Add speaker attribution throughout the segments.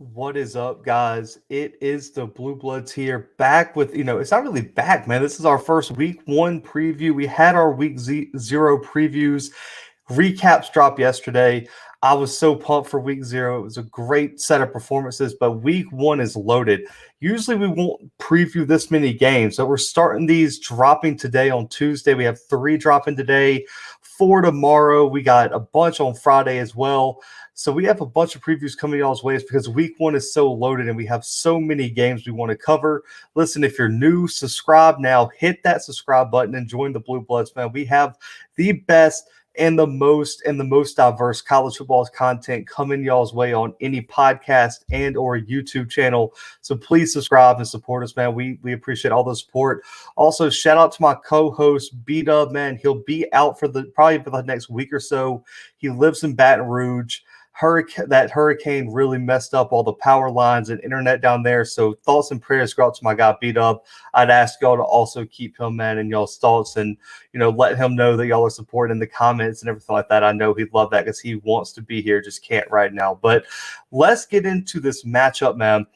Speaker 1: What is up, guys? It is the Bluebloods here, back with, it's not really back, man. This is our first week 1 preview. We had our week 0 previews. Recaps dropped yesterday. I was so pumped for week 0. It was a great set of performances, but week 1 is loaded. Usually we won't preview this many games, so we're starting these dropping today on Tuesday. We have 3 dropping today, 4 tomorrow. We got a bunch on Friday as well. So we have a bunch of previews coming y'all's ways because week 1 is so loaded and we have so many games we want to cover. Listen, if you're new, subscribe now. Hit that subscribe button and join the Bluebloods, man. We have the best and the most diverse college football content coming y'all's way on any podcast and or YouTube channel. So please subscribe and support us, man. We appreciate all the support. Also, shout out to my co-host B-Dub, man. He'll be out probably for the next week or so. He lives in Baton Rouge. That hurricane really messed up all the power lines and internet down there. So thoughts and prayers go out to my guy B-Dub. I'd ask y'all to also keep him, man, in y'all's thoughts and, let him know that y'all are supporting in the comments and everything like that. I know he'd love that because he wants to be here, just can't right now. But let's get into this matchup, man.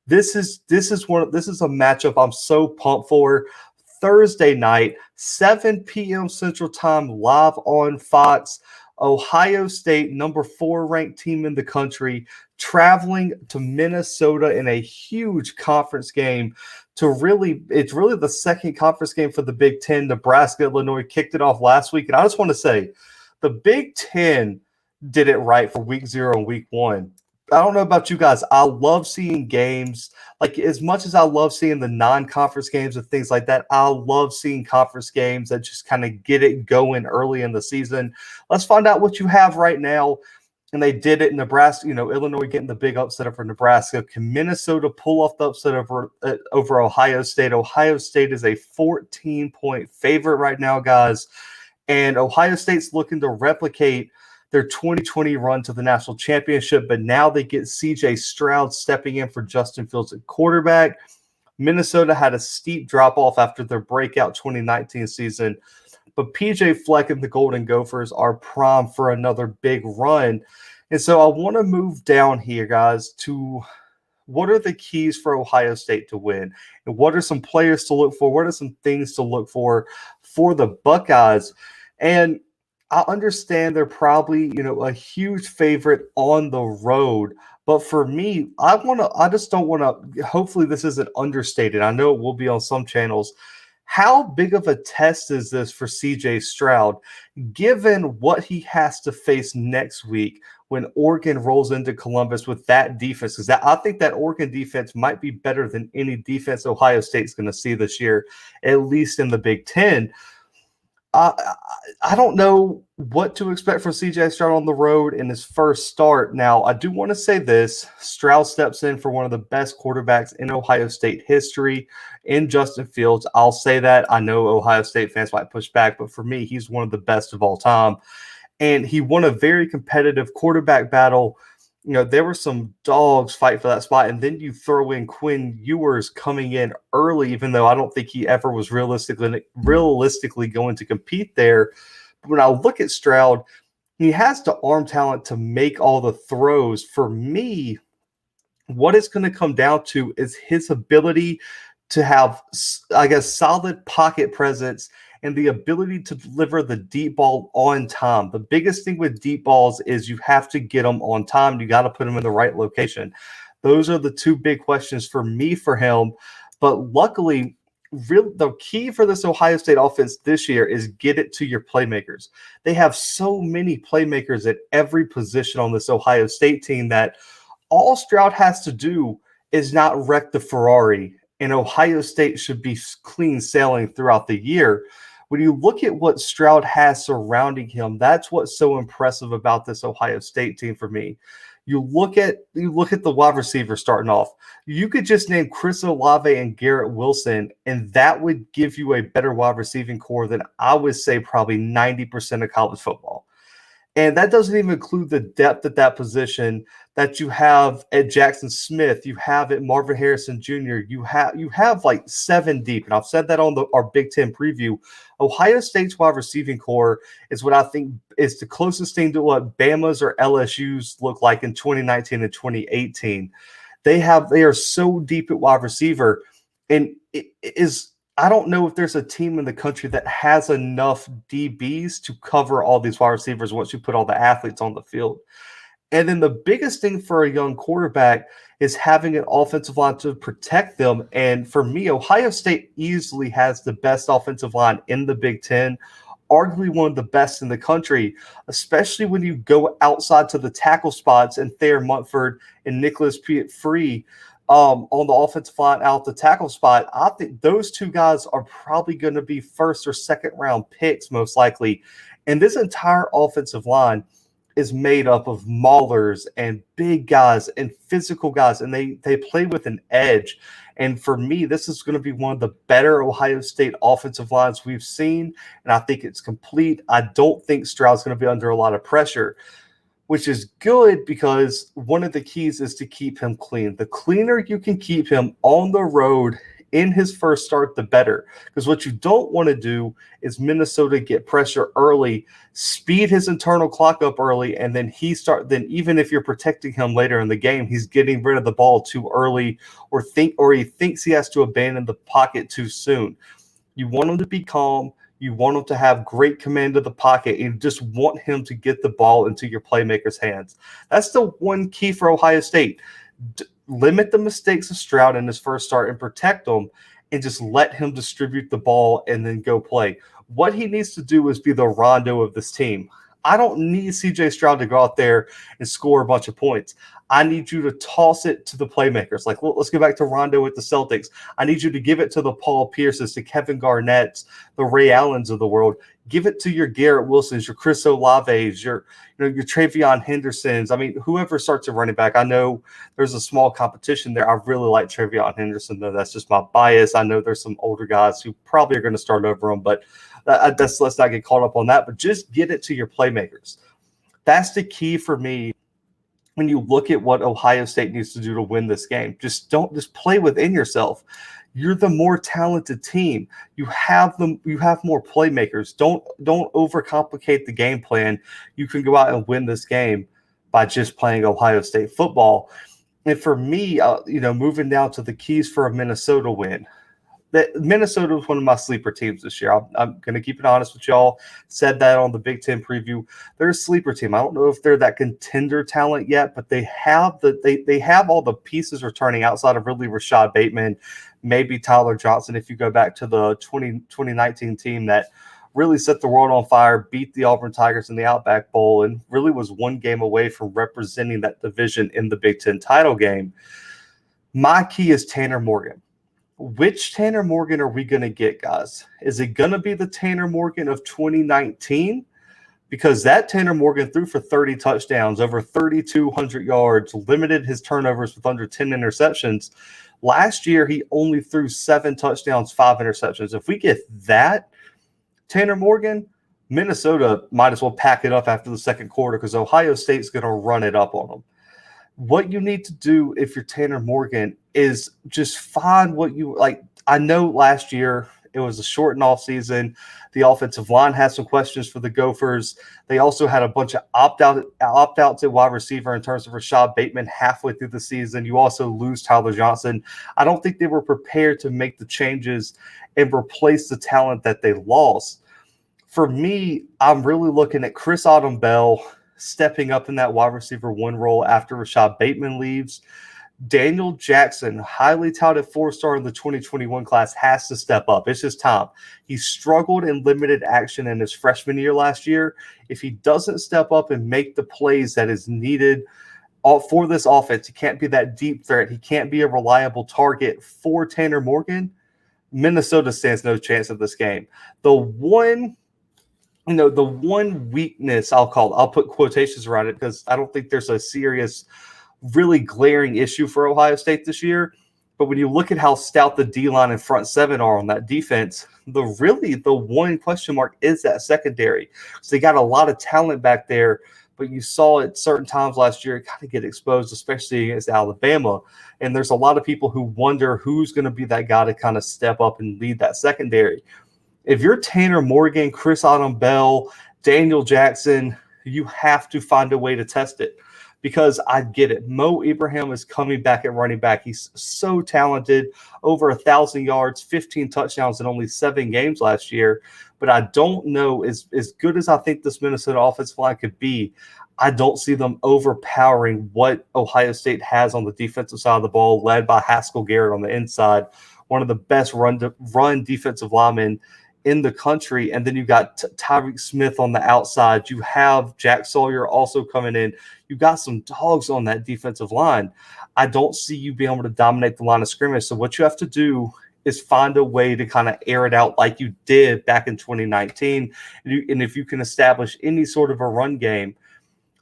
Speaker 1: This is a matchup I'm so pumped for. Thursday night, 7 p.m. Central Time, live on Fox. Ohio State, number 4 ranked team in the country, traveling to Minnesota in a huge conference game it's really the second conference game for the Big Ten. Nebraska, Illinois kicked it off last week. And I just want to say the Big Ten did it right for week 0 and week 1. I don't know about you guys. I love seeing games. Like, as much as I love seeing the non-conference games and things like that, I love seeing conference games that just kind of get it going early in the season. Let's find out what you have right now. And they did it in Nebraska. Illinois getting the big upset over Nebraska. Can Minnesota pull off the upset over Ohio State? Ohio State is a 14-point favorite right now, guys. And Ohio State's looking to replicate their 2020 run to the national championship, but now they get CJ Stroud stepping in for Justin Fields at quarterback. Minnesota had a steep drop-off after their breakout 2019 season, but PJ Fleck and the Golden Gophers are primed for another big run. And so I want to move down here, guys, to what are the keys for Ohio State to win? And what are some players to look for? What are some things to look for the Buckeyes? And I understand they're probably, a huge favorite on the road. But for me, I just don't want to, hopefully this isn't understated. I know it will be on some channels. How big of a test is this for CJ Stroud, given what he has to face next week when Oregon rolls into Columbus with that defense? Because I think that Oregon defense might be better than any defense Ohio State's going to see this year, at least in the Big Ten. I don't know what to expect from CJ Stroud on the road in his first start. Now, I do want to say this. Stroud steps in for one of the best quarterbacks in Ohio State history in Justin Fields. I'll say that. I know Ohio State fans might push back, but for me, he's one of the best of all time. And he won a very competitive quarterback battle. There were some dogs fight for that spot, and then you throw in Quinn Ewers coming in early, even though I don't think he ever was realistically going to compete there. But when I look at Stroud, he has the arm talent to make all the throws. For me, what it's going to come down to is his ability to have, solid pocket presence and the ability to deliver the deep ball on time. The biggest thing with deep balls is you have to get them on time. You got to put them in the right location. Those are the 2 big questions for me for him. But luckily, the key for this Ohio State offense this year is get it to your playmakers. They have so many playmakers at every position on this Ohio State team that all Stroud has to do is not wreck the Ferrari, and Ohio State should be clean sailing throughout the year. When you look at what Stroud has surrounding him, that's what's so impressive about this Ohio State team for me. You look at the wide receiver starting off. You could just name Chris Olave and Garrett Wilson, and that would give you a better wide receiving core than I would say probably 90% of college football. And that doesn't even include the depth at that position that you have at Jackson Smith, you have at Marvin Harrison Jr., you have like 7 deep. And I've said that on our Big Ten preview. Ohio State's wide receiving core is what I think is the closest thing to what Bama's or LSU's look like in 2019 and 2018. They are so deep at wide receiver, and it is I don't know if there's a team in the country that has enough DBs to cover all these wide receivers once you put all the athletes on the field. And then the biggest thing for a young quarterback is having an offensive line to protect them. And for me, Ohio State easily has the best offensive line in the Big Ten, arguably one of the best in the country, especially when you go outside to the tackle spots and Thayer Munford and Nicholas Piet-Free on the offensive line out the tackle spot. I think those two guys are probably going to be first or second round picks, most likely. And this entire offensive line is made up of maulers and big guys and physical guys, and they play with an edge. And for me, this is going to be one of the better Ohio State offensive lines we've seen, and I think it's complete. I don't think Stroud's going to be under a lot of pressure, which is good because one of the keys is to keep him clean. The cleaner you can keep him on the road in his first start, the better. Because what you don't want to do is Minnesota get pressure early, speed his internal clock up early, and then then even if you're protecting him later in the game, he's getting rid of the ball too early or he thinks he has to abandon the pocket too soon. You want him to be calm. You want him to have great command of the pocket. You just want him to get the ball into your playmakers' hands. That's the one key for Ohio State. Limit the mistakes of Stroud in his first start and protect him, and just let him distribute the ball and then go play. What he needs to do is be the Rondo of this team. I don't need CJ Stroud to go out there and score a bunch of points. I need you to toss it to the playmakers. Like, let's go back to Rondo with the Celtics. I need you to give it to the Paul Pierces, to Kevin Garnett's, the Ray Allens of the world. Give it to your Garrett Wilsons, your Chris Olaves, your Travion Hendersons. I mean, whoever starts a running back. I know there's a small competition there. I really like Travion Henderson, though. That's just my bias. I know there's some older guys who probably are going to start over him, but let's not get caught up on that. But just get it to your playmakers. That's the key for me. When you look at what Ohio State needs to do to win this game, just play within yourself. You're the more talented team. You have more playmakers. Don't overcomplicate the game plan. You can go out and win this game by just playing Ohio State football. And for me, moving down to the keys for a Minnesota win. Minnesota was one of my sleeper teams this year. I'm going to keep it honest with y'all. Said that on the Big Ten preview. They're a sleeper team. I don't know if they're that contender talent yet, but they have they have all the pieces returning outside of really Rashad Bateman, maybe Tyler Johnson. If you go back to the 2019 team that really set the world on fire, beat the Auburn Tigers in the Outback Bowl, and really was one game away from representing that division in the Big Ten title game. My key is Tanner Morgan. Which Tanner Morgan are we going to get, guys? Is it going to be the Tanner Morgan of 2019? Because that Tanner Morgan threw for 30 touchdowns, over 3,200 yards, limited his turnovers with under 10 interceptions. Last year, he only threw 7 touchdowns, 5 interceptions. If we get that Tanner Morgan, Minnesota might as well pack it up after the second quarter because Ohio State's going to run it up on them. What you need to do if you're Tanner Morgan is just find what you like. I know last year it was a shortened off season. The offensive line had some questions for the Gophers. They also had a bunch of opt-outs at wide receiver in terms of Rashad Bateman halfway through the season. You also lose Tyler Johnson. I don't think they were prepared to make the changes and replace the talent that they lost. For me, I'm really looking at Chris Autumn-Bell stepping up in that wide receiver 1 role after Rashad Bateman leaves. Daniel Jackson, highly touted 4-star in the 2021 class, has to step up. It's just time. He struggled in limited action in his freshman year last year. If he doesn't step up and make the plays that is needed for this offense, he can't be that deep threat. He can't be a reliable target for Tanner Morgan. Minnesota stands no chance in this game. The one weakness I'll put quotations around it because I don't think there's a serious, really glaring issue for Ohio State this year But when you look at how stout the D-line and front seven are on that defense, the one question mark is that secondary. So they got a lot of talent back there, but you saw at certain times last year kind of get exposed, especially against Alabama. And there's a lot of people who wonder who's going to be that guy to kind of step up and lead that secondary. If you're Tanner Morgan, Chris Bell, Daniel Jackson, you have to find a way to test it. Because I get it. Mo Ibrahim is coming back at running back. He's so talented, over 1,000 yards, 15 touchdowns in only 7 games last year. But I don't know, as good as I think this Minnesota offensive line could be, I don't see them overpowering what Ohio State has on the defensive side of the ball, led by Haskell Garrett on the inside, one of the best run defensive linemen in the country. And then you got Tyreek Smith on the outside. You have Jack Sawyer also coming in. You got some dogs on that defensive line. I don't see you being able to dominate the line of scrimmage. So what you have to do is find a way to kind of air it out like you did back in 2019. And if you can establish any sort of a run game,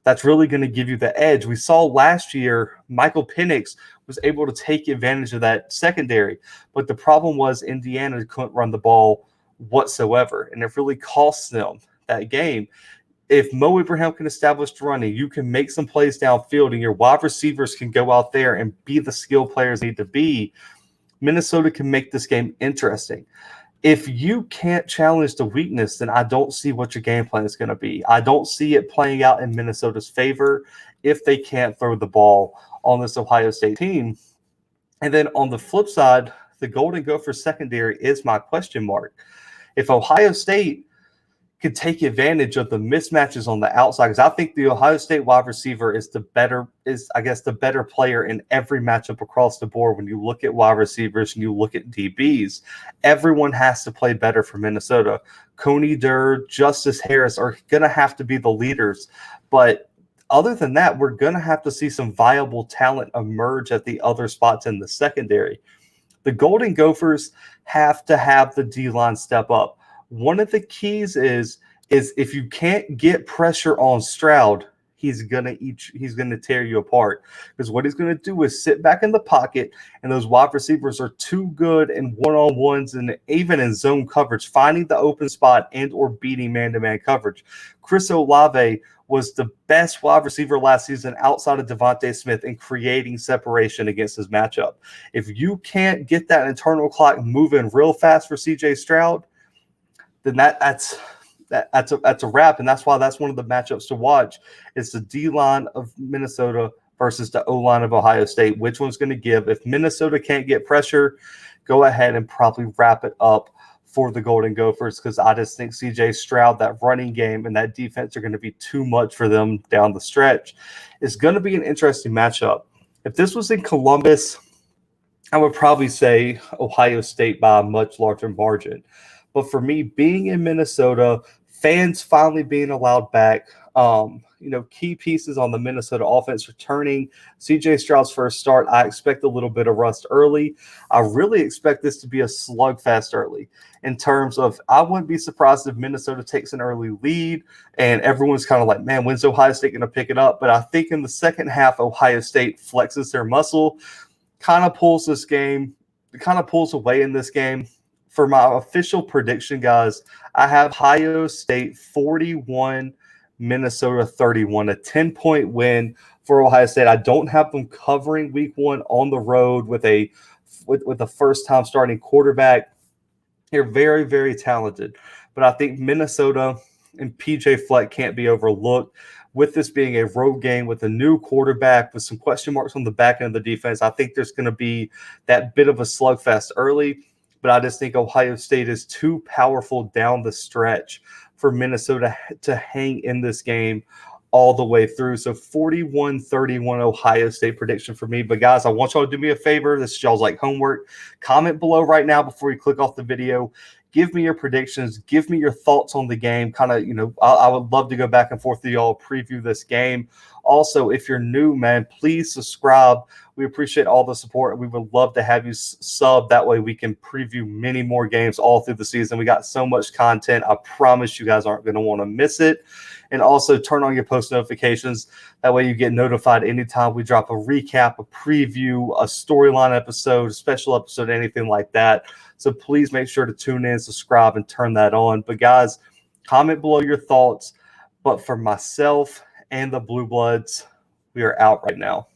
Speaker 1: that's really going to give you the edge. We saw last year, Michael Penix was able to take advantage of that secondary. But the problem was Indiana couldn't run the ball whatsoever, and it really costs them that game. If Mo Ibrahim can establish running, you can make some plays downfield, and your wide receivers can go out there and be the skill players they need to be. Minnesota can make this game interesting. If you can't challenge the weakness, then I don't see what your game plan is going to be. I don't see it playing out in Minnesota's favor if they can't throw the ball on this Ohio State team. And then on the flip side, the Golden Gopher secondary is my question mark. If Ohio State could take advantage of the mismatches on the outside, because I think the Ohio State wide receiver is the better player in every matchup across the board. When you look at wide receivers and you look at DBs, everyone has to play better for Minnesota. Coney Durr, Justice Harris are going to have to be the leaders. But other than that, we're going to have to see some viable talent emerge at the other spots in the secondary. The Golden Gophers have to have the D-line step up. One of the keys is if you can't get pressure on Stroud, he's gonna tear you apart. Because what he's gonna do is sit back in the pocket, and those wide receivers are too good in one-on-ones and even in zone coverage, finding the open spot and or beating man-to-man coverage. Chris Olave was the best wide receiver last season outside of Devontae Smith in creating separation against his matchup. If you can't get that internal clock moving real fast for CJ Stroud, then that's a wrap. And that's why that's one of the matchups to watch. It's the D-line of Minnesota versus the O-line of Ohio State. Which one's going to give? If Minnesota can't get pressure, go ahead and probably wrap it up for the Golden Gophers, because I just think CJ Stroud, that running game and that defense are going to be too much for them down the stretch. It's going to be an interesting matchup. If this was in Columbus, I would probably say Ohio State by a much larger margin. But for me, being in Minnesota, fans finally being allowed back, key pieces on the Minnesota offense returning, CJ Stroud's first start, I expect a little bit of rust early. I really expect this to be a slugfest early in terms of, I wouldn't be surprised if Minnesota takes an early lead and everyone's kind of like, man, when's Ohio State going to pick it up? But I think in the second half, Ohio State flexes their muscle, kind of pulls away in this game. For my official prediction, guys, I have Ohio State 41, Minnesota 31, a 10-point win for Ohio State. I don't have them covering week 1 on the road with a first-time starting quarterback. They're very, very talented. But I think Minnesota and PJ Fleck can't be overlooked. With this being a road game with a new quarterback with some question marks on the back end of the defense, I think there's going to be that bit of a slugfest early. But I just think Ohio State is too powerful down the stretch for Minnesota to hang in this game all the way through. So 41-31 Ohio State prediction for me. But guys, I want y'all to do me a favor. This is y'all's like homework. Comment below right now before you click off the video. Give me your predictions. Give me your thoughts on the game. I would love to go back and forth with y'all, preview this game Also, if you're new, man, please subscribe. We appreciate all the support, and we would love to have you sub. That way we can preview many more games all through the season. We got so much content. I promise you guys aren't going to want to miss it. And also turn on your post notifications. That way you get notified anytime we drop a recap, a preview, a storyline episode, a special episode, anything like that. So please make sure to tune in, subscribe, and turn that on. But guys, comment below your thoughts. But for myself and the Blue Bloods, we are out right now.